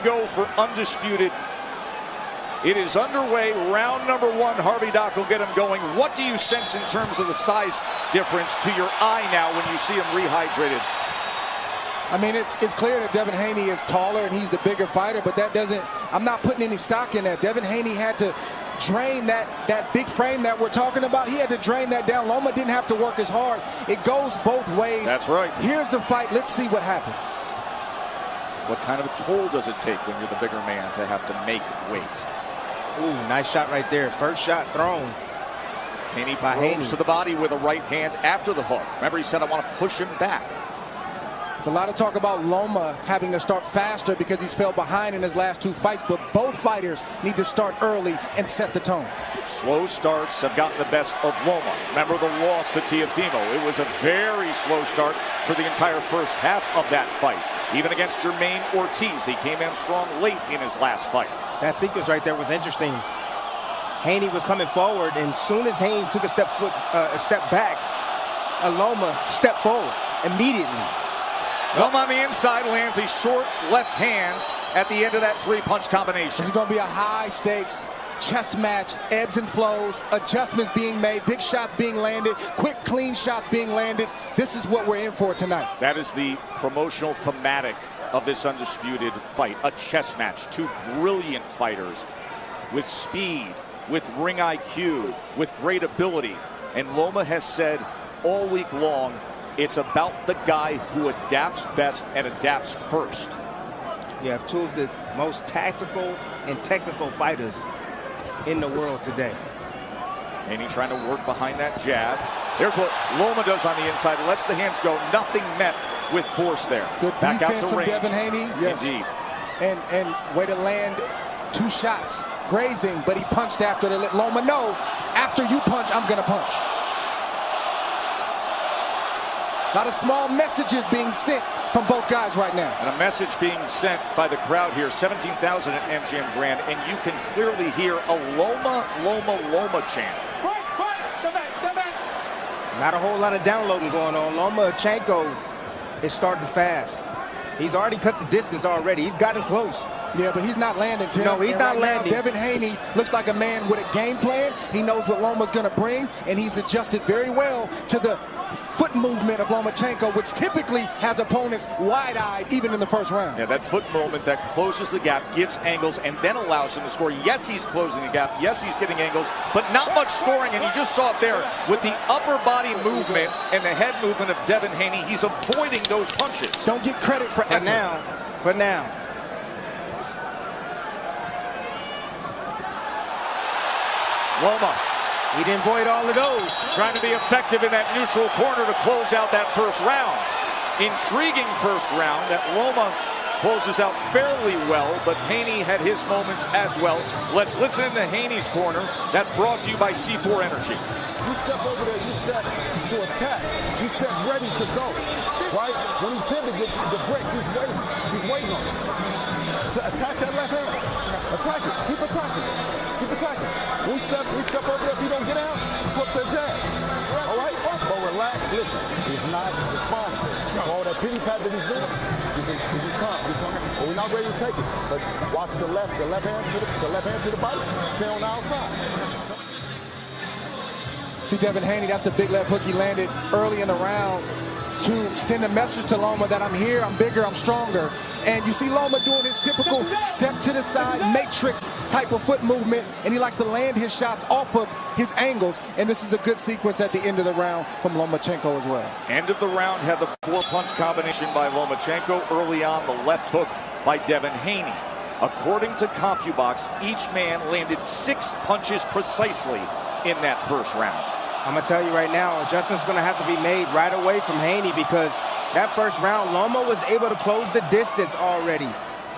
go for undisputed. It is underway. Round number 1. Harvey Dock will get him going. What do you sense in terms of the size difference to your eye now when you see him rehydrated? I mean, it's clear that Devin Haney is taller and he's the bigger fighter, but that doesn't, I'm not putting any stock in that. Devin Haney had to drain that big frame that we're talking about. He had to drain that down. Loma didn't have to work as hard. It goes both ways. That's right. Here's the fight. Let's see what happens. What kind of a toll does it take when you're the bigger man to have to make weight? Ooh, nice shot right there. First shot thrown. Haney probes to the body with a right hand after the hook. Remember, he said, I want to push him back. A lot of talk about Loma having to start faster because he's fell behind in his last 2 fights, but both fighters need to start early and set the tone. Slow starts have gotten the best of Loma. Remember the loss to Teofimo. It was a very slow start for the entire first half of that fight. Even against Jermaine Ortiz, he came in strong late in his last fight. That sequence right there was interesting. Haney was coming forward, and as soon as Haney took a step back, Loma stepped forward immediately. Loma on the inside lands a short left hand at the end of that 3-punch combination. This is going to be a high-stakes chess match, ebbs and flows, adjustments being made, big shots being landed, quick, clean shots being landed. This is what we're in for tonight. That is the promotional thematic of this undisputed fight. A chess match. 2 brilliant fighters with speed, with ring IQ, with great ability. And Loma has said all week long, it's about the guy who adapts best and adapts first. You have 2 of the most tactical and technical fighters in the world today. Haney trying to work behind that jab. Here's what Loma does on the inside. Lets the hands go. Nothing met with force there. Good back defense out to from range. Devin Haney. Yes. Indeed. And way to land 2 shots. Grazing, but he punched after to let Loma know, after you punch, I'm going to punch. A lot of small messages being sent from both guys right now. And a message being sent by the crowd here, 17,000 at MGM Grand, and you can clearly hear a Loma, Loma, Loma chant. Step back, step back. Not a whole lot of downloading going on. Lomachenko is starting fast. He's already cut the distance already. He's gotten close. Yeah, but he's not landing, Tim. No, he's not landing. Devin Haney looks like a man with a game plan. He knows what Loma's going to bring, and he's adjusted very well to the foot movement of Lomachenko, which typically has opponents wide-eyed even in the first round. Yeah, that foot movement that closes the gap, gives angles, and then allows him to score. Yes, he's closing the gap. Yes, he's getting angles, but not much scoring, and you just saw it there with the upper body movement and the head movement of Devin Haney. He's avoiding those punches. Don't get credit for effort. For now. Loma. He didn't avoid all of those. Trying to be effective in that neutral corner to close out that first round. Intriguing first round that Loma closes out fairly well, but Haney had his moments as well. Let's listen to Haney's corner. That's brought to you by C4 Energy. You step over there, you step to attack. You step ready to go, right? When he pivoted the break, he's waiting on it. So attack that left hand. Attack it. Keep attacking. Keep attacking. We step over there. If he don't get out, flip that jab. All right? But relax. Listen, he's not responsible for all that pity pat that he's doing. He's calm. But we're not ready to take it. But watch the left hand to the body. Stay on the outside. See Devin Haney, that's the big left hook he landed early in the round to send a message to Loma that I'm here, I'm bigger, I'm stronger. And you see Loma doing his typical step to the side, matrix type of foot movement, and he likes to land his shots off of his angles. And this is a good sequence at the end of the round from Lomachenko as well. End of the round had the 4-punch combination by Lomachenko. Early on, the left hook by Devin Haney. According to CompuBox, each man landed 6 punches precisely in that first round. I'm going to tell you right now, adjustment's going to have to be made right away from Haney because that first round, Loma was able to close the distance already.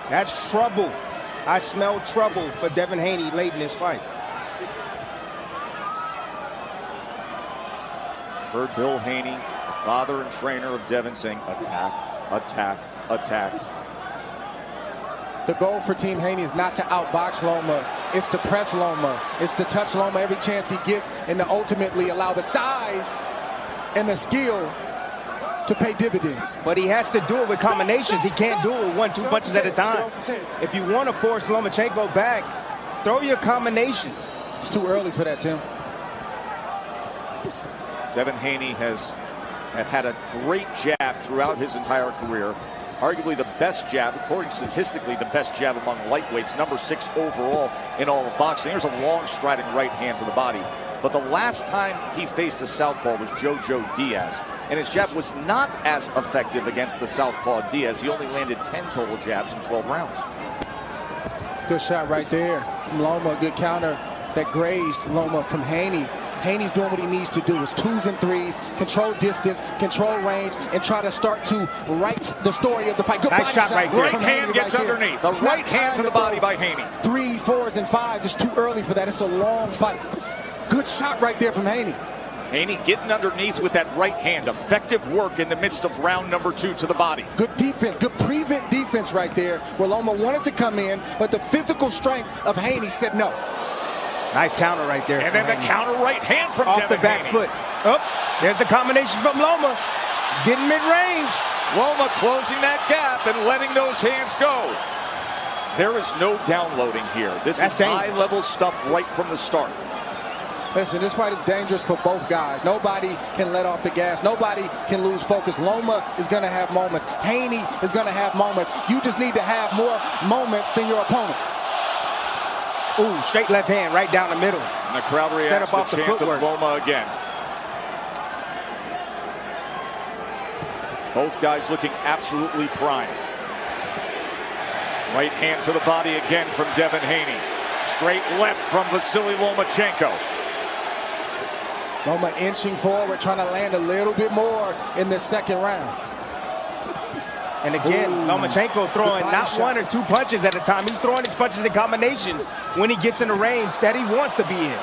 That's trouble. I smell trouble for Devin Haney late in this fight. Heard Bill Haney, the father and trainer of Devin, saying attack, attack, attack. The goal for Team Haney is not to outbox Loma. It's to press Loma. It's to touch Loma every chance he gets and to ultimately allow the size and the skill to pay dividends. But he has to do it with combinations. He can't do it with 1-2 punches at a time. If you want to force Lomachenko back, throw your combinations. It's too early for that, Tim. Devin Haney has had a great jab throughout his entire career. Arguably the best jab, according statistically, the best jab among lightweights, number 6 overall in all of boxing. There's a long striding right hand to the body. But the last time he faced a southpaw was Jojo Diaz, and his jab was not as effective against the southpaw Diaz. He only landed 10 total jabs in 12 rounds. Good shot right there from Loma. Good counter that grazed Loma from Haney. Haney's doing what he needs to do. It's 2s and 3s, control distance, control range, and try to start to write the story of the fight. Good nice body shot right there. Right hand gets underneath. A right hand to the body by Haney. 3, 4s, and 5s. It's too early for that. It's a long fight. Good shot right there from Haney. Haney getting underneath with that right hand. Effective work in the midst of round number 2 to the body. Good defense, good prevent defense right there, where Loma wanted to come in, but the physical strength of Haney said no. Nice counter right there. And then the counter right hand from off Devin the back Haney. foot. Oh, there's the combination from Loma. Getting mid-range. Loma closing that gap and letting those hands go. There is no downloading here. This is high-level stuff right from the start. Listen, this fight is dangerous for both guys. Nobody can let off the gas. Nobody can lose focus. Loma is going to have moments. Haney is going to have moments. You just need to have more moments than your opponent. Ooh, straight left hand right down the middle. And the crowd reacts Set up off the the chance footwork. of Loma again. Both guys looking absolutely primed. Right hand to the body again from Devin Haney. Straight left from Vasyl Lomachenko. Loma inching forward, trying to land a little bit more in the second round. And again, Lomachenko throwing not shot. 1 or 2 punches at a time. He's throwing his punches in combinations when he gets in the range that he wants to be in.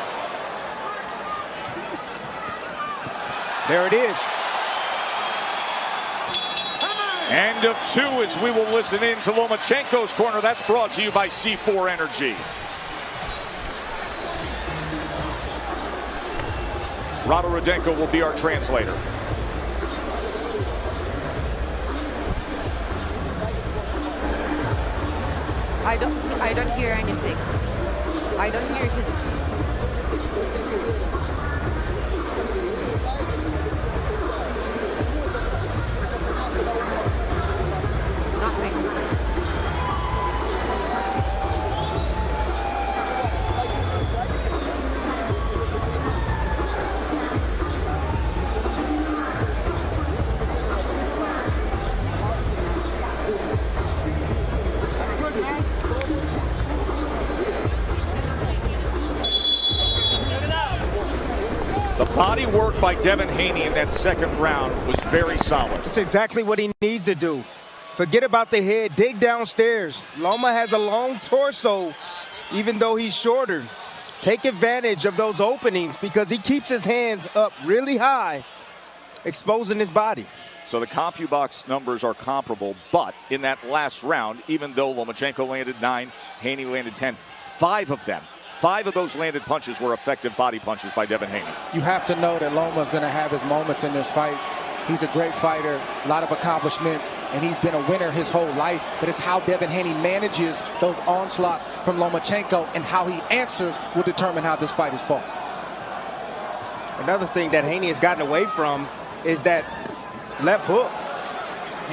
There it is. End of 2 as we will listen in to Lomachenko's corner. That's brought to you by C4 Energy. Rado Rudenko will be our translator. I don't hear anything. I don't hear his. Nothing. The body work by Devin Haney in that second round was very solid. That's exactly what he needs to do. Forget about the head, dig downstairs. Loma has a long torso, even though he's shorter. Take advantage of those openings because he keeps his hands up really high, exposing his body. So the CompuBox numbers are comparable, but in that last round, even though Lomachenko landed 9, Haney landed 10, 5 of those landed punches were effective body punches by Devin Haney. You have to know that Loma's going to have his moments in this fight. He's a great fighter, a lot of accomplishments, and he's been a winner his whole life. But it's how Devin Haney manages those onslaughts from Lomachenko and how he answers will determine how this fight is fought. Another thing that Haney has gotten away from is that left hook.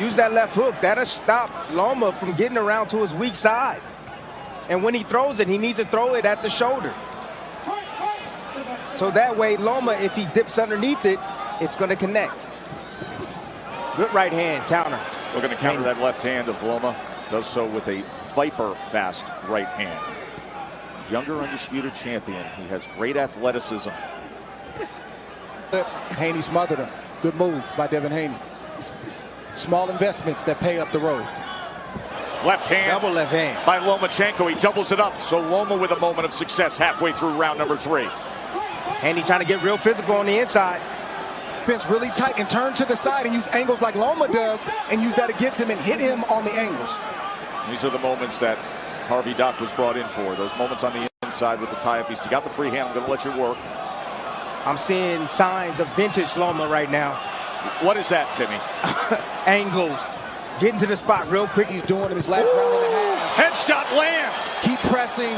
Use that left hook. That'll stop Loma from getting around to his weak side. And when he throws it, he needs to throw it at the shoulder. So that way, Loma, if he dips underneath it, it's going to connect. Good right hand counter. Looking to counter that left hand of Loma. Does so with a viper-fast right hand. Younger undisputed champion. He has great athleticism. Haney smothered him. Good move by Devin Haney. Small investments that pay up the road. Left hand. Double left hand. By Lomachenko. He doubles it up. So Loma with a moment of success halfway through round number 3. Haney trying to get real physical on the inside. Fence really tight and turn to the side and use angles like Loma does and use that against him and hit him on the angles. These are the moments that Harvey Dock was brought in for. Those moments on the inside with the tie-up. He's got the free hand. I'm going to let you work. I'm seeing signs of vintage Loma right now. What is that, Timmy? Angles. Getting to the spot real quick. He's doing in this last round and a half. Headshot lands. Keep pressing,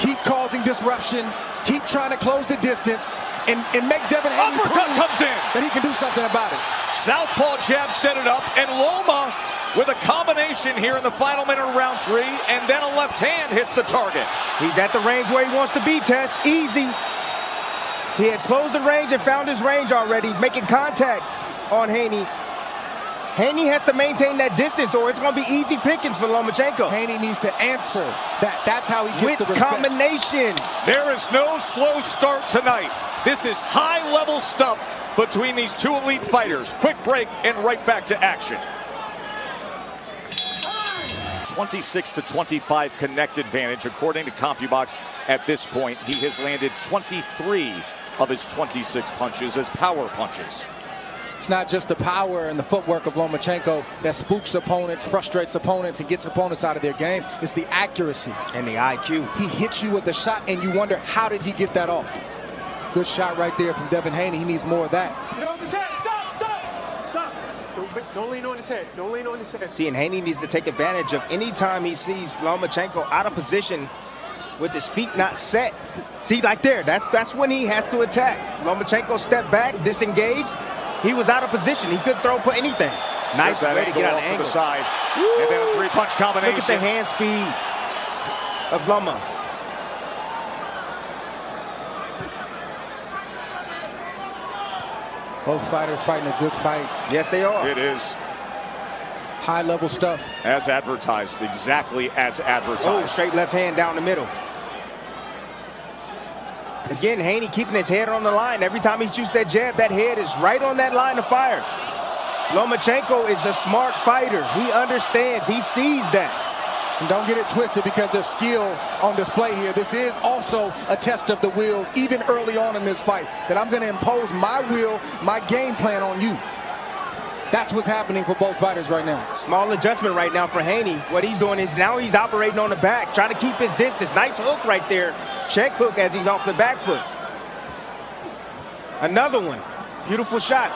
keep causing disruption, keep trying to close the distance, and make Devin Haney Uppercut prove comes in. that he can do something about it. Southpaw jab set it up, and Loma with a combination here in the final minute of round 3, and then a left hand hits the target. He's at the range where he wants to be, Tess. Easy. He had closed the range and found his range already, making contact on Haney. Haney has to maintain that distance, or it's going to be easy pickings for Lomachenko. Haney needs to answer that. That's how he gets With the respect. combinations. There is no slow start tonight. This is high-level stuff between these two elite fighters. Quick break and right back to action. 26-25 connect advantage according to CompuBox. At this point, he has landed 23 of his 26 punches as power punches. It's not just the power and the footwork of Lomachenko that spooks opponents, frustrates opponents, and gets opponents out of their game. It's the accuracy. And the IQ. He hits you with the shot, and you wonder, how did he get that off? Good shot right there from Devin Haney. He needs more of that. Get on his head. Stop. Don't lean on his head. Don't lean on his head. See, and Haney needs to take advantage of any time he sees Lomachenko out of position with his feet not set. See, like there, that's when he has to attack. Lomachenko stepped back, disengaged. He was out of position. He couldn't put anything. Nice way to get out of angle. To the side. And then a three-punch combination. Look at the hand speed of Loma. Both fighters fighting a good fight. Yes, they are. It is. High-level stuff. As advertised. Exactly as advertised. Oh, straight left hand down the middle. Again, Haney keeping his head on the line. Every time he shoots that jab, that head is right on that line of fire. Lomachenko is a smart fighter. He understands. He sees that. And don't get it twisted, because there's skill on display here. This is also a test of the wills, even early on in this fight, that I'm going to impose my will, my game plan on you. That's what's happening for both fighters right now. Small adjustment right now for Haney. What he's doing is now he's operating on the back, trying to keep his distance. Nice hook right there. Check hook as he's off the back foot. Another one. Beautiful shot.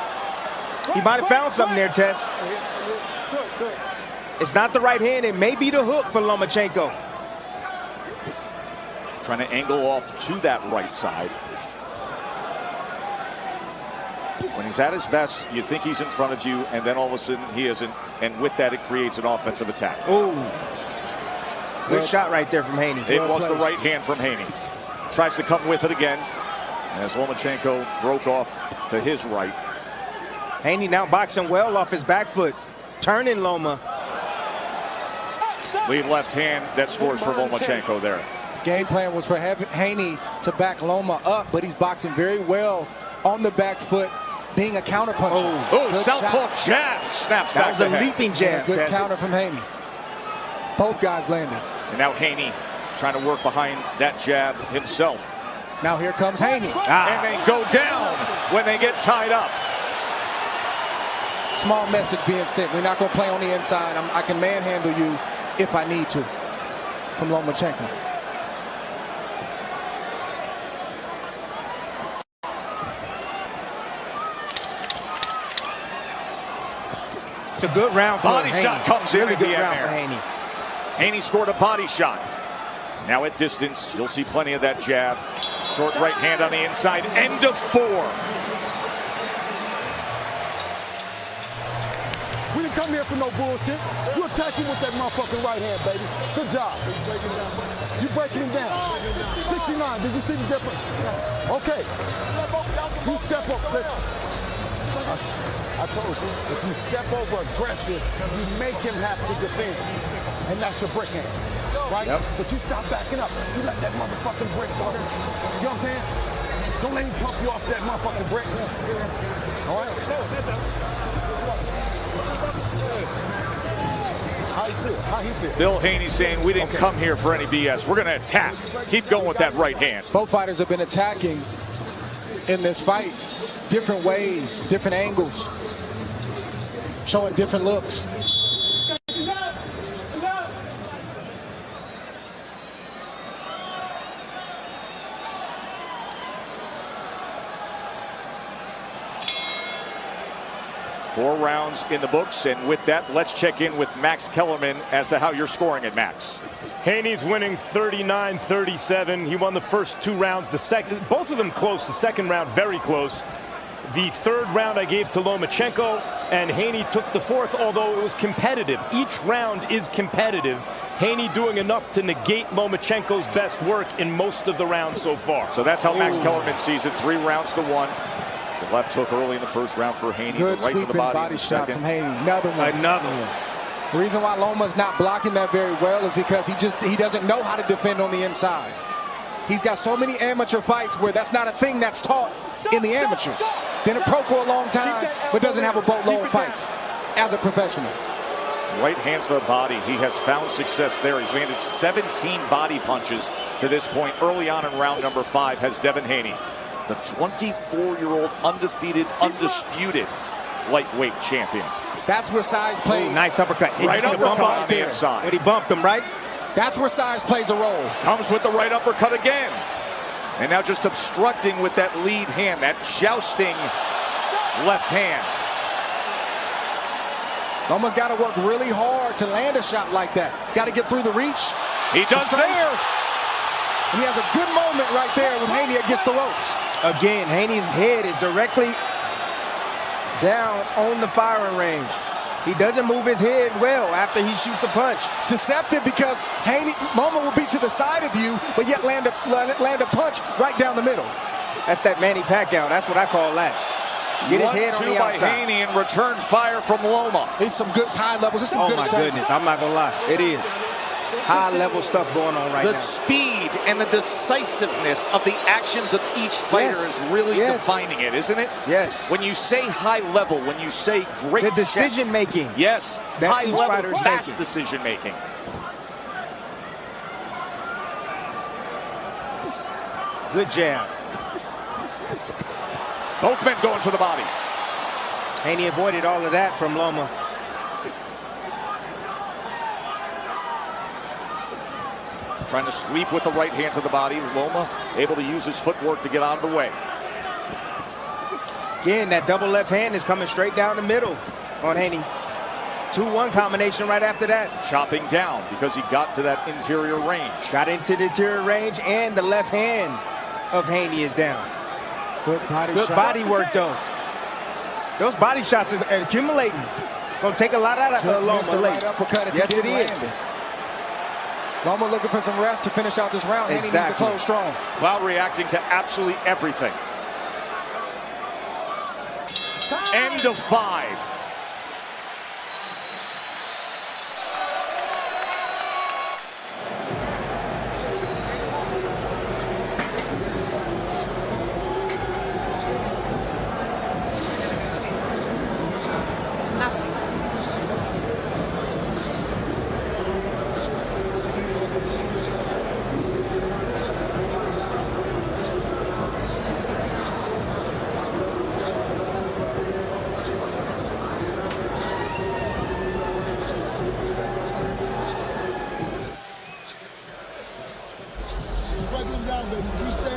He might have found something there, Tess. Good. It's not the right hand. It may be the hook for Lomachenko. Trying to angle off to that right side. When he's at his best, you think he's in front of you, and then all of a sudden he isn't. And with that, it creates an offensive attack. Ooh. Good shot right there from Haney. It was the right hand from Haney. Tries to come with it again. As Lomachenko broke off to his right. Haney now boxing well off his back foot. Turning Loma. Lead left hand that scores for Lomachenko there. Game plan was for Haney to back Loma up, but he's boxing very well on the back foot, being a counterpuncher. Oh, southpaw jab snaps back. That was a leaping jab. Good counter from Haney. Both guys landed. And now Haney trying to work behind that jab himself. Now here comes Haney. And they go down when they get tied up. Small message being sent. We're not going to play on the inside. I can manhandle you if I need to, from Lomachenko. It's a good round for Body Haney. shot comes in really at the good end round there. for Haney. Haney scored a body shot. Now at distance, you'll see plenty of that jab. Short right hand on the inside. End of 4. We didn't come here for no bullshit. You attack him with that motherfucking right hand, baby. Good job. You breaking him down. 69, did you see the difference? Okay. You step up, listen. I told you, if you step over aggressive, you make him have to defend. And that's your brick hand, right? Yep. But you stop backing up. You let that motherfucking brick go. You know what I'm saying? Don't let him pump you off that motherfucking brick. All right? How you feel? How he feel? Bill Haney saying we didn't come here for any BS. We're going to attack. Keep going with that right hand. Both fighters have been attacking in this fight. Different ways, different angles, showing different looks. 4 rounds in the books, and with that, let's check in with Max Kellerman as to how you're scoring it, Max. Haney's winning 39-37. He won the first 2 rounds. The second, both of them close. The second round very close. The third round I gave to Lomachenko, and Haney took the fourth, although it was competitive. Each round is competitive. Haney doing enough to negate Lomachenko's best work in most of the rounds so far. So that's how Max Kellerman sees it. 3 rounds to 1. The left hook early in the first round for Haney. Good right sweeping to the body shot from Haney. Another one. Another one. The reason why Loma's not blocking that very well is because he doesn't know how to defend on the inside. He's got so many amateur fights where that's not a thing that's taught in the amateurs. Been a pro for a long time, but doesn't have a boatload of fights as a professional. Right hands to the body. He has found success there. He's landed 17 body punches to this point. Early on in round number 5 has Devin Haney, the 24-year-old undefeated, undisputed lightweight champion. That's where size plays. Nice uppercut. Right uppercut on the inside. But he bumped him, right? That's where size plays a role. Comes with the right uppercut again. And now just obstructing with that lead hand, that jousting left hand. Loma's got to work really hard to land a shot like that. He's got to get through the reach. He does there. He has a good moment right there with Haney against the ropes. Again, Haney's head is directly down on the firing range. He doesn't move his head well after he shoots a punch. It's deceptive because Loma will be to the side of you, but yet land a punch right down the middle. That's that Manny Pacquiao. That's what I call that. Get his head on the outside. 1-2 by Haney and return fire from Loma. It's some good high levels. It's some good my stuff. goodness. I'm not going to lie. It is. High-level stuff going on right now. The speed and the decisiveness of the actions of each fighter is really defining it, isn't it? Yes. When you say high level, when you say great the decision making. Yes, that high each level, fighter's fast making. decision making. Good jab. Both men going to the body. Haney avoided all of that from Loma. Trying to sweep with the right hand to the body. Loma able to use his footwork to get out of the way. Again, that double left hand is coming straight down the middle on Haney. 2-1 combination right after that. Chopping down because he got to that interior range. Got into the interior range, and the left hand of Haney is down. Good body work, though. Those body shots are accumulating. Gonna take a lot out of Loma late. Right uppercut if yes, he it didn't is. land it. Loma looking for some rest to finish out this round. Haney needs to close strong. Cloud reacting to absolutely everything. End of 5.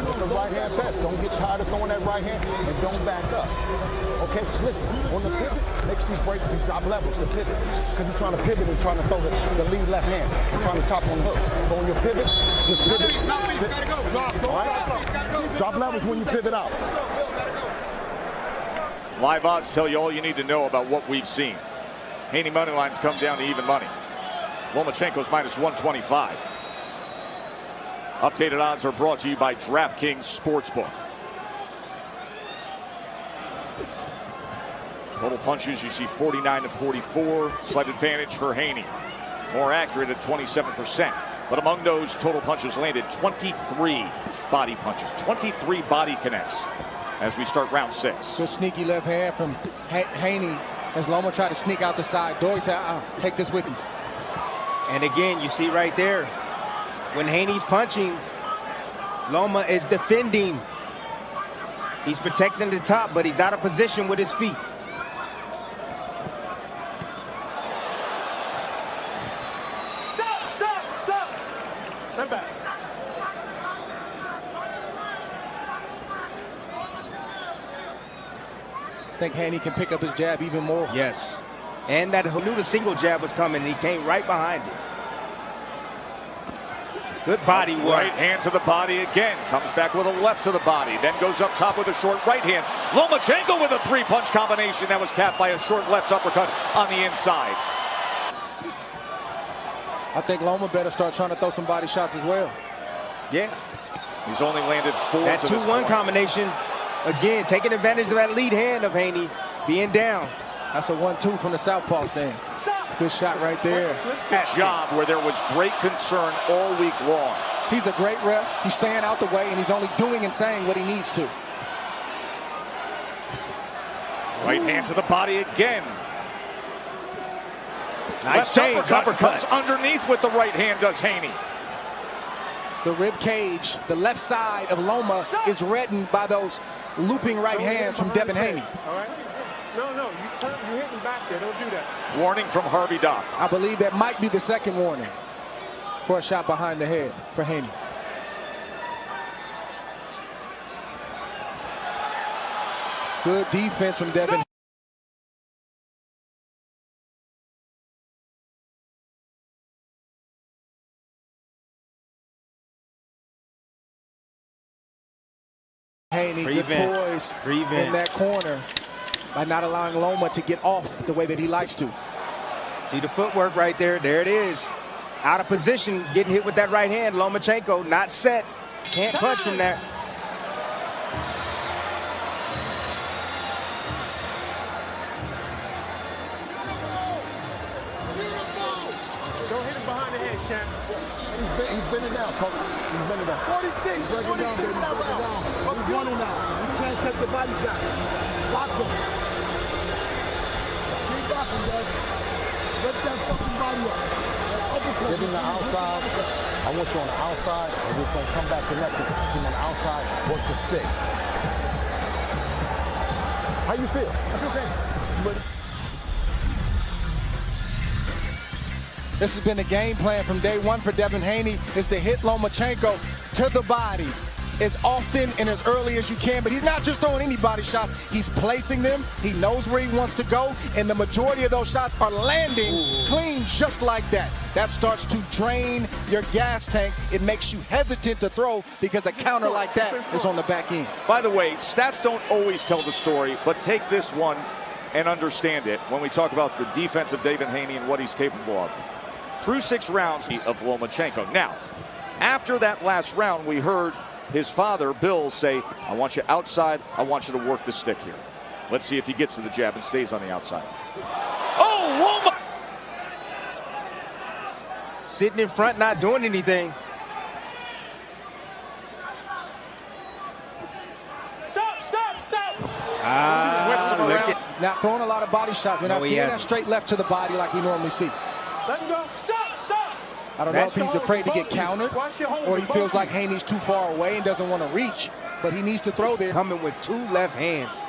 It's a right hand fast. Don't get tired of throwing that right hand and don't back up. Okay, listen, on the pivot, make sure you break and drop levels to pivot. Because you're trying to pivot and trying to throw the lead left hand. You're trying to chop on the hook. So on your pivots, just pivot. Right? Drop levels when you pivot out. Live odds tell you all you need to know about what we've seen. Haney money lines come down to even money. Lomachenko's minus 125. Updated odds are brought to you by DraftKings Sportsbook. Total punches, you see 49-44. Slight advantage for Haney. More accurate at 27%. But among those total punches landed, 23 body punches. 23 body connects as we start round 6. Good sneaky left hand from Haney as Loma tried to sneak out the side door. He said, take this with you. And again, you see right there, when Haney's punching, Loma is defending. He's protecting the top, but he's out of position with his feet. Stop. Stand back. think Haney can pick up his jab even more. Yes. And that knew the single jab was coming, and he came right behind it. Good body work. Right hand to the body again. Comes back with a left to the body. Then goes up top with a short right hand. Lomachenko with a three-punch combination that was capped by a short left uppercut on the inside. I think Loma better start trying to throw some body shots as well. Yeah. He's only landed 4 That to this 2-1 point. Combination, again, taking advantage of that lead hand of Haney being down. That's a 1-2 from the southpaw stance. Good shot right there. Good job where there was great concern all week long. He's a great ref. He's staying out the way, and he's only doing and saying what he needs to. Right hand to the body again. Nice Left uppercut comes underneath with the right hand, does Haney. The rib cage, the left side of Loma is reddened by those looping right hands from Devin Haney. All right? No, you're hitting back there. Don't do that. Warning from Harvey Dock. I believe that might be the second warning for a shot behind the head for Haney. Good defense from Devin. Haney, good poise in that corner by not allowing Loma to get off the way that he likes to. See the footwork right there. There it is. Out of position, getting hit with that right hand. Lomachenko not set. Can't punch from there. Don't hit him behind the head, champ. He's bending down, coach. He's bending down. 46. Break it down, baby. Break it down. He's running now. You can't take the body shots. Box him. Keep boxing, Dad. Let that fucking body up. Get him the outside. I want you on the outside, and we're going to come back the next one. Get him on the outside, work the stick. How you feel? I feel great. This has been the game plan from day one for Devin Haney, is to hit Lomachenko to the body as often and as early as you can. But he's not just throwing any body shots. He's placing them. He knows where he wants to go. And the majority of those shots are landing clean just like that. That starts to drain your gas tank. It makes you hesitant to throw because a counter like that is on the back end. By the way, stats don't always tell the story, but take this one and understand it when we talk about the defense of Devin Haney and what he's capable of. Through 6 rounds of Lomachenko. Now, after that last round, we heard his father, Bill, say, I want you outside. I want you to work the stick here. Let's see if he gets to the jab and stays on the outside. Oh, Loma! Sitting in front, not doing anything. Stop! Look at, Not throwing a lot of body shots. We're not seeing that straight left to the body like we normally see. Let him go. Stop! I don't know if he's afraid to get countered or he feels like Haney's too far away and doesn't want to reach, but he needs to throw there. coming with 2 left hands.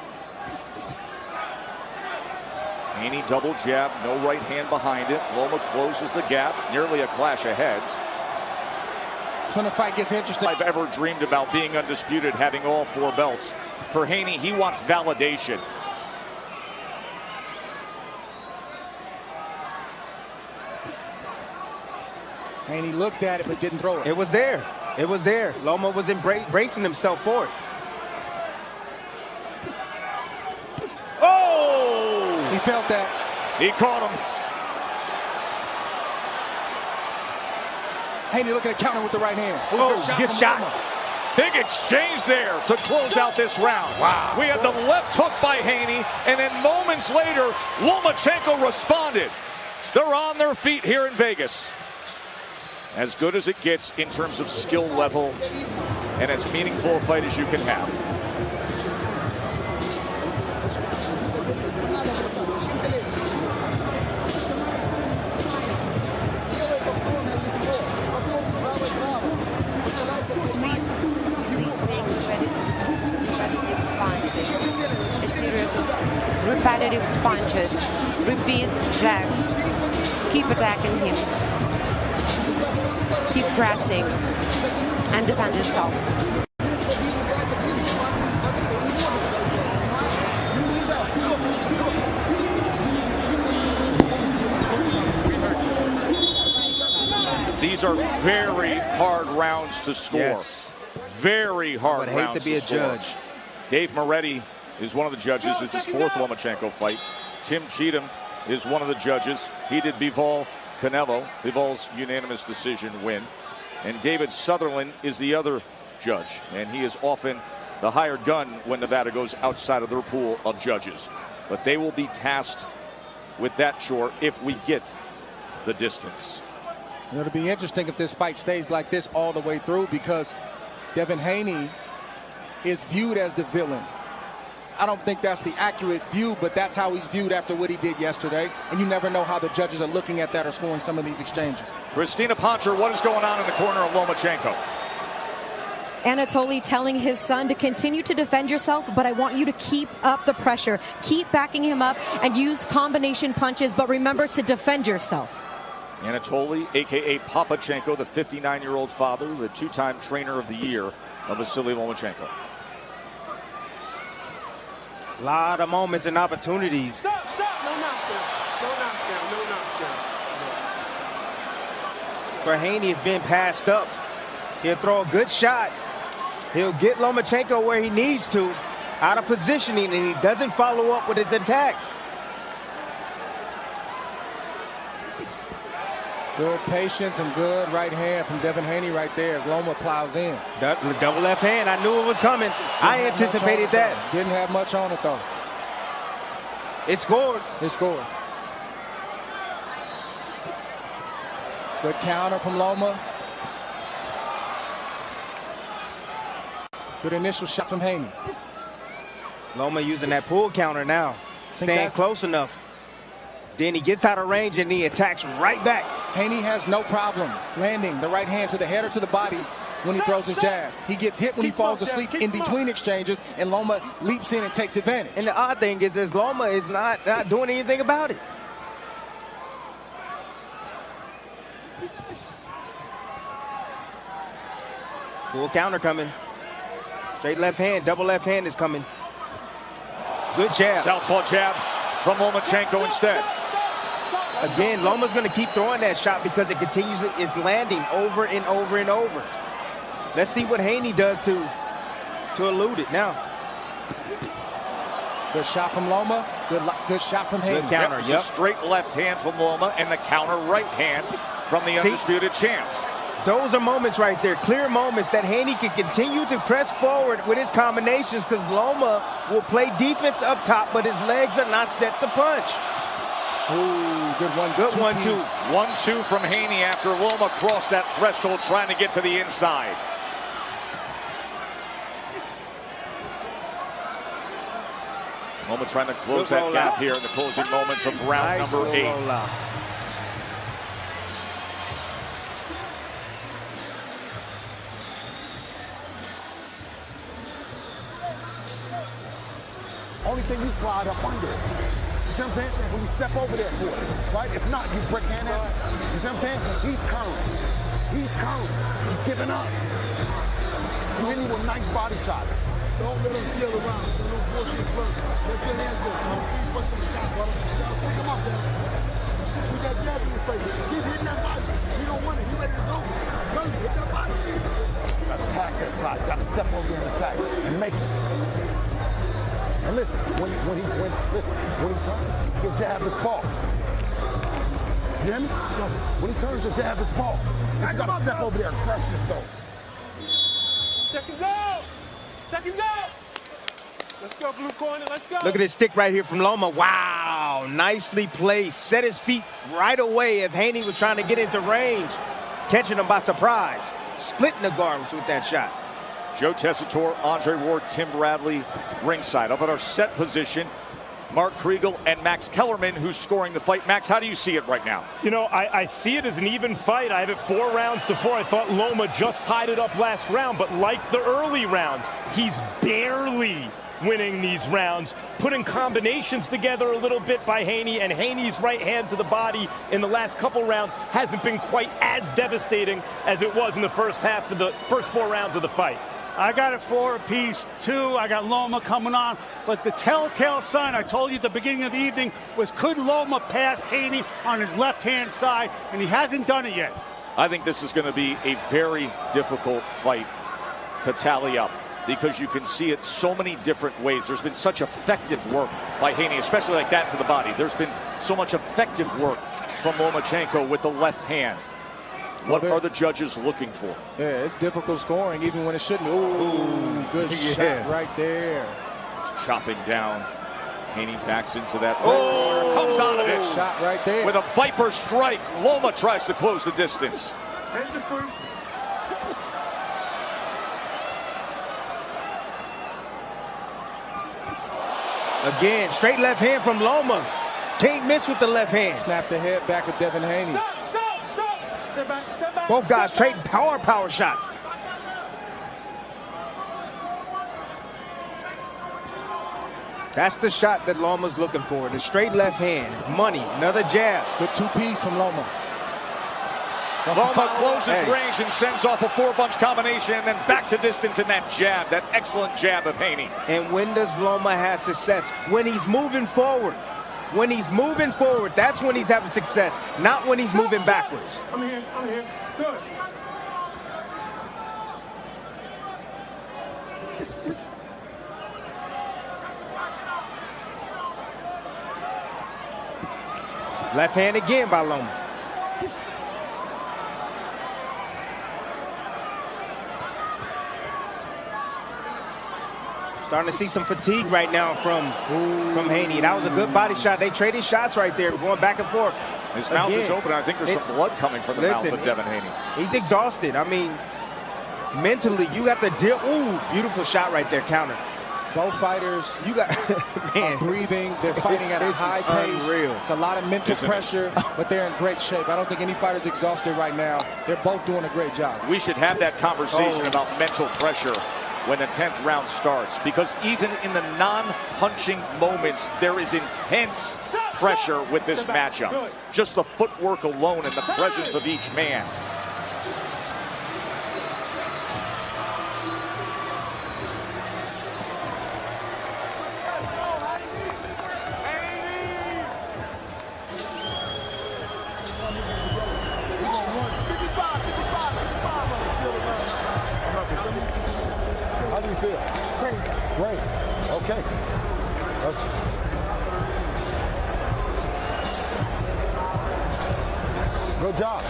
Haney double jab, no right hand behind it. Loma closes the gap, nearly a clash of heads. When the fight gets interesting. I've ever dreamed about being undisputed, having all 4 belts. For Haney, he wants validation. Haney looked at it but didn't throw it. It was there. It was there. Loma was bracing himself for it. Oh! He felt that. He caught him. Haney looking to counter with the right hand. Good shot. Big exchange there to close out this round. Wow. We had the left hook by Haney, and then moments later, Lomachenko responded. They're on their feet here in Vegas. As good as it gets in terms of skill level and as meaningful a fight as you can have. A series of repetitive punches, repeat jabs, keep attacking him, keep pressing, and defend yourself. These are very hard rounds to score. Yes. Very hard I would rounds hate to be a score. judge. Dave Moretti is one of the judges. It's his fourth Lomachenko fight. Tim Cheatham is one of the judges. He did Bivol Canelo. Bivol's unanimous decision win. And David Sutherland is the other judge. And he is often the hired gun when Nevada goes outside of their pool of judges. But they will be tasked with that chore if we get the distance. It'll be interesting if this fight stays like this all the way through, because Devin Haney is viewed as the villain. I don't think that's the accurate view, but that's how he's viewed after what he did yesterday. And you never know how the judges are looking at that or scoring some of these exchanges. Christina Poncher, what is going on in the corner of Lomachenko? Anatoly telling his son to continue to defend yourself, but I want you to keep up the pressure. Keep backing him up and use combination punches, but remember to defend yourself. Anatoly, a.k.a. Papachenko, the 59-year-old father, the two-time trainer of the year of Vasyl Lomachenko. A lot of moments and opportunities. Stop, stop. No knockdown. No knockdown. No knockdown. For Haney, it's been passed up. He'll throw a good shot. He'll get Lomachenko where he needs to, out of positioning, and he doesn't follow up with his attacks. Good patience and good right hand from Devin Haney right there as Loma plows in. Double left hand. I knew it was coming. I anticipated that. Didn't have much on it, though. It scored. It scored. Good counter from Loma. Good initial shot from Haney. Loma using that pull counter now. Staying close enough. Then he gets out of range and he attacks right back. Haney has no problem landing the right hand to the head or to the body when he throws his jab. He gets hit when he falls asleep in between exchanges, and Loma leaps in and takes advantage. And the odd thing is Loma is not doing anything about it. Full counter coming. Straight left hand, double left hand is coming. Good jab. Southpaw jab from Lomachenko instead. Again, Loma's going to keep throwing that shot because it continues, it's landing over and over and over. Let's see what Haney does to elude it now. Good shot from Loma. Good shot from Haney. Good counter, yep. Straight left hand from Loma and the counter right hand from the undisputed champ. Those are moments right there, clear moments that Haney can continue to press forward with his combinations, because Loma will play defense up top, but his legs are not set to punch. Ooh, good one. Good 1-2. 1-2 from Haney after Loma crossed that threshold trying to get to the inside. Loma trying to close that gap here in the closing moments of round number 8. Only thing you slide up under it. You see what I'm saying? When you step over there for it, right? If not, you break hand out. You see what I'm saying? He's curling. He's curling. He's giving up. He's hitting you with nice body shots. Don't let him steal around. Don't bullshit first. Let your hands go, man. Keep pushing the shot, brother. Pick him up, man. We got jab in your face. Keep hitting that body. He don't want it. He ready to go. Go, hit that body. You gotta attack that side. You gotta step over there and attack and make it. And listen, when he turns, your jab is false. You hear me? When he turns, your jab is false. But you gotta step over there and crush it, though. Second go! Second go! Let's go, blue corner. Let's go. Look at this stick right here from Loma. Wow, nicely placed. Set his feet right away as Haney was trying to get into range. Catching him by surprise. Splitting the guards with that shot. Joe Tessitore, Andre Ward, Tim Bradley ringside. Up at our set position, Mark Kriegel and Max Kellerman, who's scoring the fight. Max, how do you see it right now? You know, I see it as an even fight. I have it 4 rounds to 4. I thought Loma just tied it up last round, but like the early rounds, he's barely winning these rounds, putting combinations together a little bit by Haney, and Haney's right hand to the body in the last couple rounds hasn't been quite as devastating as it was in the first half of the first 4 rounds of the fight. I got it 4 apiece, 2. I got Loma coming on. But the telltale sign I told you at the beginning of the evening was, could Loma pass Haney on his left-hand side? And he hasn't done it yet. I think this is going to be a very difficult fight to tally up because you can see it so many different ways. There's been such effective work by Haney, especially like that to the body. There's been so much effective work from Lomachenko with the left hand. What are the judges looking for? Yeah, it's difficult scoring even when it shouldn't. Ooh, good shot right there. It's chopping down. Haney backs into that. Oh, comes out of it. Shot right there. With a Viper strike, Loma tries to close the distance. Hands are free. Again, straight left hand from Loma. Can't miss with the left hand. Snap the head back of Devin Haney. Stop, stop, stop. Step back, step back. Both guys trading power shots. That's the shot that Loma's looking for. The straight left hand. It's money. Another jab. Good two-piece from Loma. Loma closes range and sends off a four-punch combination and then back to distance in that jab. That excellent jab of Haney. And when does Loma have success? When he's moving forward. When he's moving forward, that's when he's having success. Not when he's moving backwards. I'm here, I'm here. Good. Left hand again by Loma. Starting to see some fatigue right now from Haney. That was a good body shot. They traded shots right there, going back and forth. His mouth is open. I think there's some blood coming from the mouth of Devin Haney. He's exhausted. I mean, mentally, you have to deal. Ooh, beautiful shot right there, counter. Both fighters, you got are breathing. They're fighting at a high pace. Unreal. It's a lot of mental pressure, but they're in great shape. I don't think any fighter's exhausted right now. They're both doing a great job. We should have that conversation about mental pressure when the 10th round starts, because even in the non-punching moments, there is intense pressure with this matchup. Just the footwork alone and the presence of each man. Great. Okay. Good job.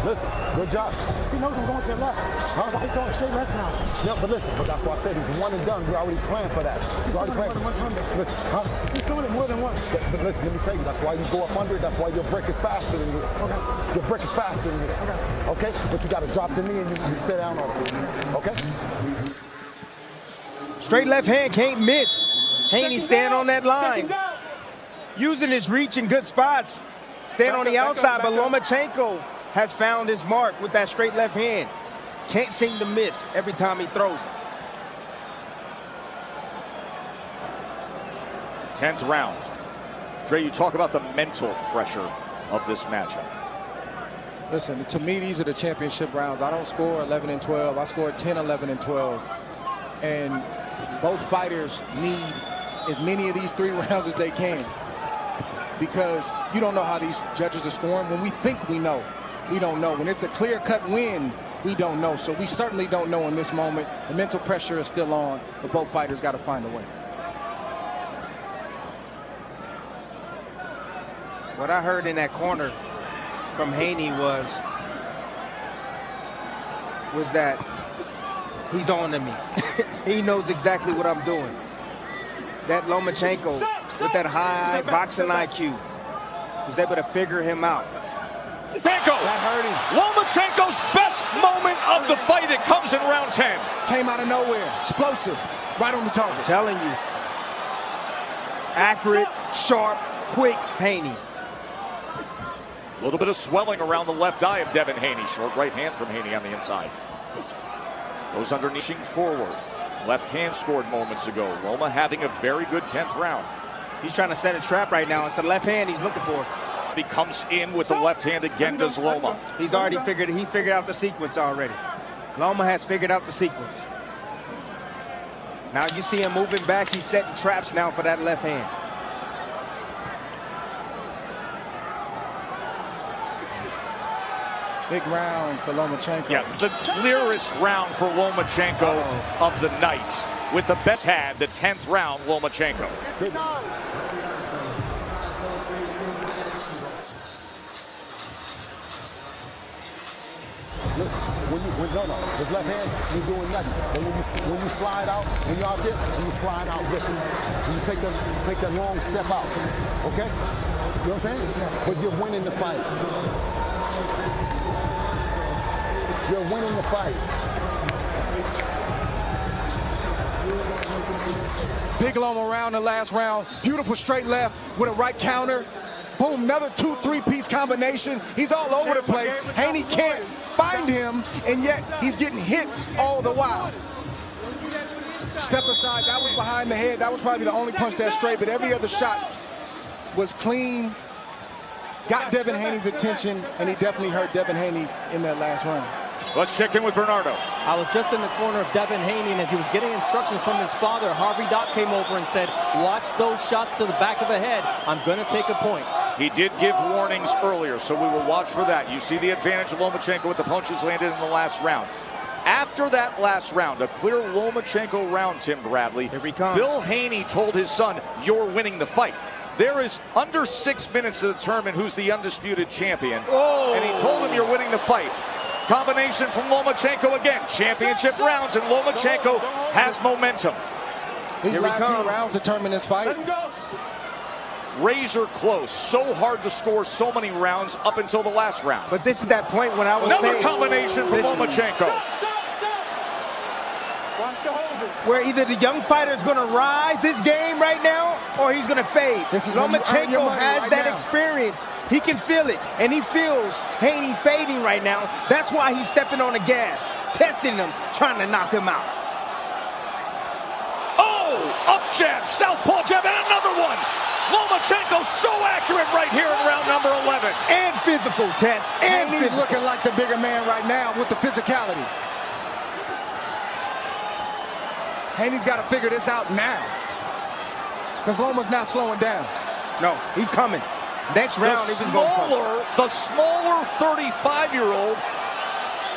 Listen, good job. He knows I'm going to the left. Huh? He's going straight left now. Yeah, but listen, but that's why I said he's one and done. We already planned for that. We already planned. Listen, huh? He's doing it more than once. But listen, let me tell you, that's why you go up under it. That's why your break is faster than this. Okay. Your break is faster than this. Okay? But you got to drop the knee and you sit down on it. Okay? Straight left hand can't miss. Haney stand on that line. Using his reach in good spots. Stand on the outside, but Lomachenko has found his mark with that straight left hand. Can't seem to miss every time he throws it. 10th round. Dre, you talk about the mental pressure of this matchup. Listen, to me, these are the championship rounds. I don't score 11 and 12. I score 10, 11 and 12. And both fighters need as many of these 3 rounds as they can, because you don't know how these judges are scoring. When we think we know, we don't know. When it's a clear-cut win, we don't know. So we certainly don't know in this moment. The mental pressure is still on, but both fighters got to find a way. What I heard in that corner from Haney was that he's on to me. He knows exactly what I'm doing. That Lomachenko, with that high boxing IQ, was able to figure him out. Franco, that hurt him. Lomachenko's best moment of the fight. It comes in round 10. Came out of nowhere, explosive, right on the target. I'm telling you, accurate, sharp, quick Haney. A little bit of swelling around the left eye of Devin Haney. Short right hand from Haney on the inside. Goes underneath forward. Left hand scored moments ago. Loma having a very good 10th round. He's trying to set a trap right now. It's the left hand he's looking for. He comes in with the left hand again, does Loma. He's already figured out the sequence already. Loma has figured out the sequence. Now you see him moving back. He's setting traps now for that left hand. Big round for Lomachenko. Yeah, the clearest round for Lomachenko of the night. With the best had, the 10th round, Lomachenko. Listen, no, his left hand, you're doing nothing. And when you slide out, when you're out there, you slide out with him. You take that long step out, okay? You know what I'm saying? But you're winning the fight. You're winning the fight. Big Loma round the last round. Beautiful straight left with a right counter. Boom, another 2-3-piece combination. He's all over the place. Haney can't find him, and yet he's getting hit all the while. Step aside, that was behind the head. That was probably the only punch that's straight, but every other shot was clean. Got Devin Haney's attention, and he definitely hurt Devin Haney in that last round. Let's check in with Bernardo. I was just in the corner of Devin Haney, and as he was getting instructions from his father, Harvey Dock came over and said, watch those shots to the back of the head. I'm going to take a point. He did give warnings earlier, so we will watch for that. You see the advantage of Lomachenko with the punches landed in the last round. After that last round, a clear Lomachenko round, Tim Bradley, Here he comes. Bill Haney told his son, you're winning the fight. There is under 6 minutes to determine who's the undisputed champion. Oh. And he told him you're winning the fight. Combination from Lomachenko again. Championship rounds, and Lomachenko has momentum. These last few rounds determine this fight. Razor close. So hard to score so many rounds up until the last round. But this is that point when I was Another saying, combination from Lomachenko. Watch the hold. where either the young fighter is going to rise his game right now or he's going to fade. Lomachenko has that experience. He can feel it, and he feels Haney fading right now. That's why he's stepping on the gas, testing him, trying to knock him out. Oh, up jab, southpaw jab, and another one. Lomachenko so accurate right here in round number 11. And physical, Tess. And he's looking like the bigger man right now with the physicality. Haney's got to figure this out now, because Loma's not slowing down. No, he's coming. Next round, he's going to come. The smaller 35-year-old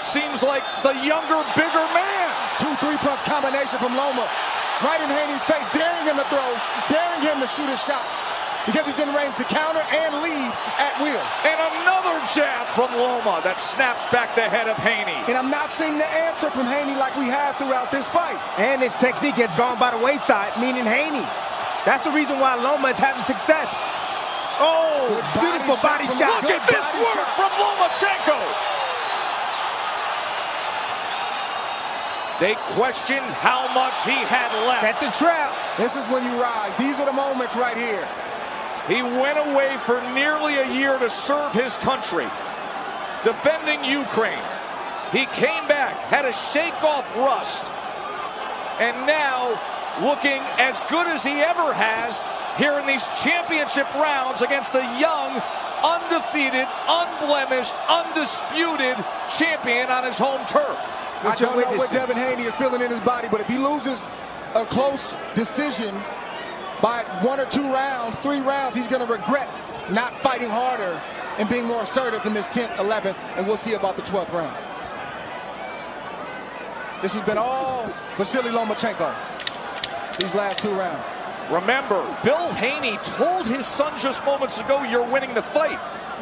seems like the younger, bigger man. 2-3 punch combination from Loma. Right in Haney's face, daring him to throw, daring him to shoot a shot, because he's in range to counter and lead at will. And another jab from Loma that snaps back the head of Haney. And I'm not seeing the answer from Haney like we have throughout this fight. And his technique has gone by the wayside, meaning Haney. That's the reason why Loma is having success. Oh, beautiful body shot. Look at this work from Lomachenko. They questioned how much he had left. That's a trap. This is when you rise. These are the moments right here. He went away for nearly a year to serve his country, defending Ukraine. He came back, had to shake off rust, and now looking as good as he ever has here in these championship rounds against the young, undefeated, unblemished, undisputed champion on his home turf. I don't know what Devin Haney is feeling in his body, but if he loses a close decision by 1 or 2 rounds, 3 rounds, he's going to regret not fighting harder and being more assertive in this 10th, 11th, and we'll see about the 12th round. This has been all Vasyl Lomachenko these last 2 rounds. Remember, Bill Haney told his son just moments ago, you're winning the fight.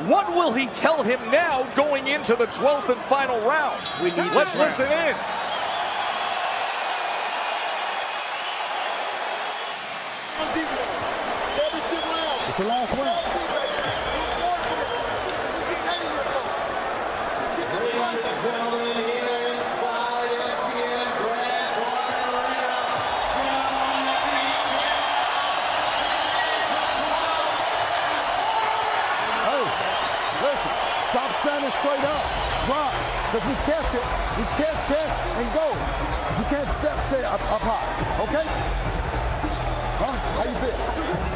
What will he tell him now going into the 12th and final round? Let's listen in. It's the last round. Stop standing straight up. Drop. Because we catch it. We catch, and go. You can't say up high. Okay? Huh? How you feel?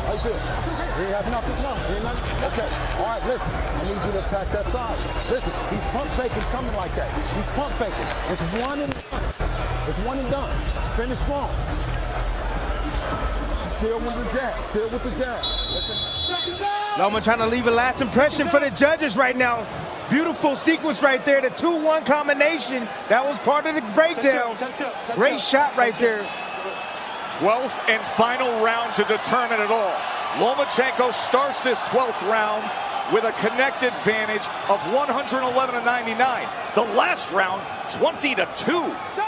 How you feel? You ain't have nothing? No. You ain't nothing? Okay. All right, listen. I need you to attack that side. Listen, he's pump faking coming like that. He's pump faking. It's one and done. It's one and done. Finish strong. Still with the jab. Still with the jab. Loma trying to leave a last impression for the judges right now. Beautiful sequence right there. The 2-1 combination. That was part of the breakdown. Great shot right there. 12th and final round to determine it all. Lomachenko starts this 12th round with a connect advantage of 111-99. The last round, 20-2. Stop.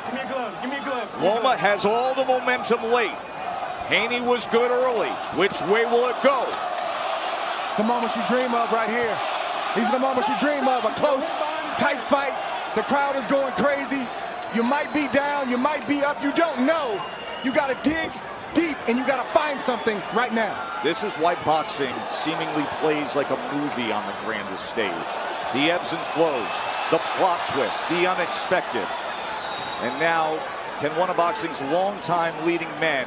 Give me your gloves. Give me your gloves. Loma has all the momentum late. Haney was good early. Which way will it go? The moments you dream of right here. These are the moments you dream of. A close, tight fight. The crowd is going crazy. You might be down, you might be up, you don't know. You got to dig deep and you got to find something right now. This is why boxing seemingly plays like a movie on the grandest stage. The ebbs and flows, the plot twist, the unexpected. And now, can one of boxing's longtime leading men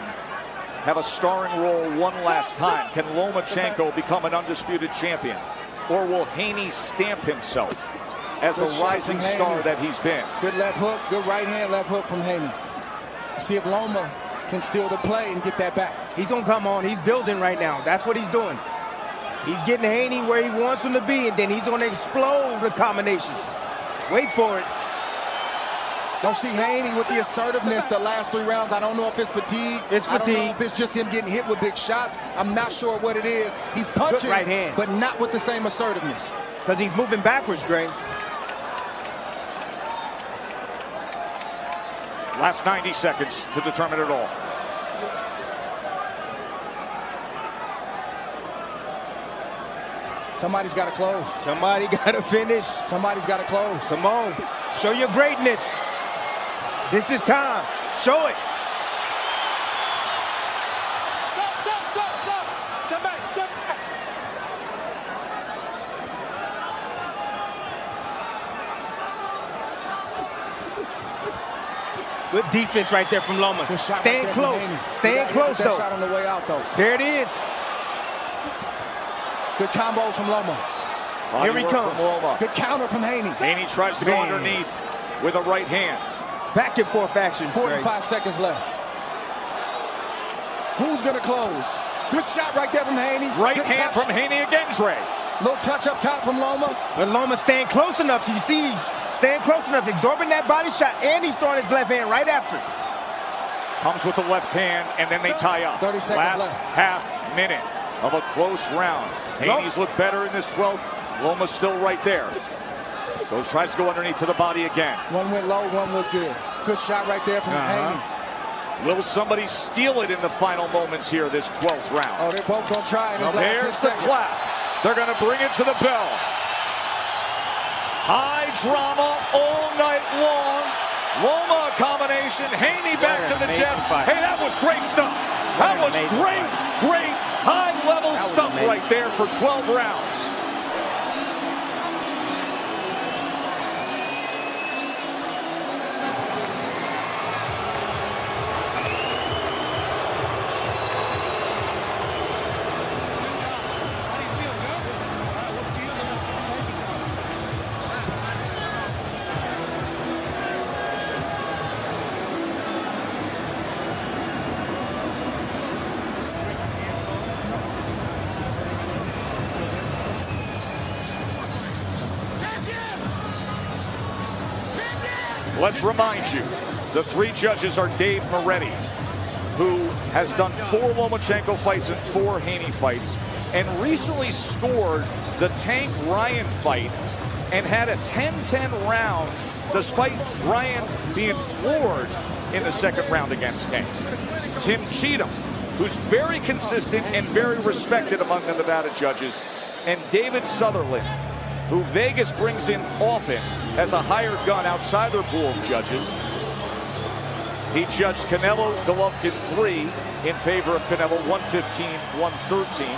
have a starring role one last time? Can Lomachenko become an undisputed champion? Or will Haney stamp himself as the rising star that he's been? Good left hook, good right hand left hook from Haney. See if Loma can steal the play and get that back. He's going to come on. He's building right now. That's what he's doing. He's getting Haney where he wants him to be, and then he's going to explode the combinations. Wait for it. Don't see Haney with the assertiveness the last 3 rounds. I don't know if it's fatigue. It's fatigue. I don't know if it's just him getting hit with big shots. I'm not sure what it is. He's punching, good right hand, but not with the same assertiveness. Because he's moving backwards, Dre. Last 90 seconds to determine it all. Somebody's got to close. Somebody got to finish. Somebody's got to close. Come on. Show your greatness. This is time. Show it. Step back. Good defense right there from Loma. Staying right close. Staying close, though. Shot on the way out, though. There it is. Good combos from Loma. Here he comes. Good counter from Haney. Haney tries to go underneath with a right hand. Back and forth action. 45 seconds left. Who's going to close? Good shot right there from Haney. Right Good hand touch. from Haney again, Dre. Little touch up top from Loma. But Loma's staying close enough. You see, he's staying close enough, absorbing that body shot, and he's throwing his left hand right after. Comes with the left hand, and then they tie up. 30 seconds Last left. half minute of a close round. Haney's looked better in this 12th. Loma's still right there. So tries to go underneath to the body again. One went low, one was good. Good shot right there from Haney. Will somebody steal it in the final moments here, this 12th round? Oh, they're both going to try in this last 10 There's the seconds. clap. They're going to bring it to the bell. High drama all night long. Loma combination. Haney back to the jets. Hey, that was great stuff. That was great high-level stuff right there for 12 rounds. Let's remind you, the 3 judges are Dave Moretti, who has done 4 Lomachenko fights and 4 Haney fights, and recently scored the Tank Ryan fight and had a 10-10 round despite Ryan being floored in the second round against Tank. Tim Cheatham, who's very consistent and very respected among the Nevada judges, and David Sutherland, who Vegas brings in often as a hired gun outside their pool of judges. He judged Canelo Golovkin 3 in favor of Canelo, 115-113.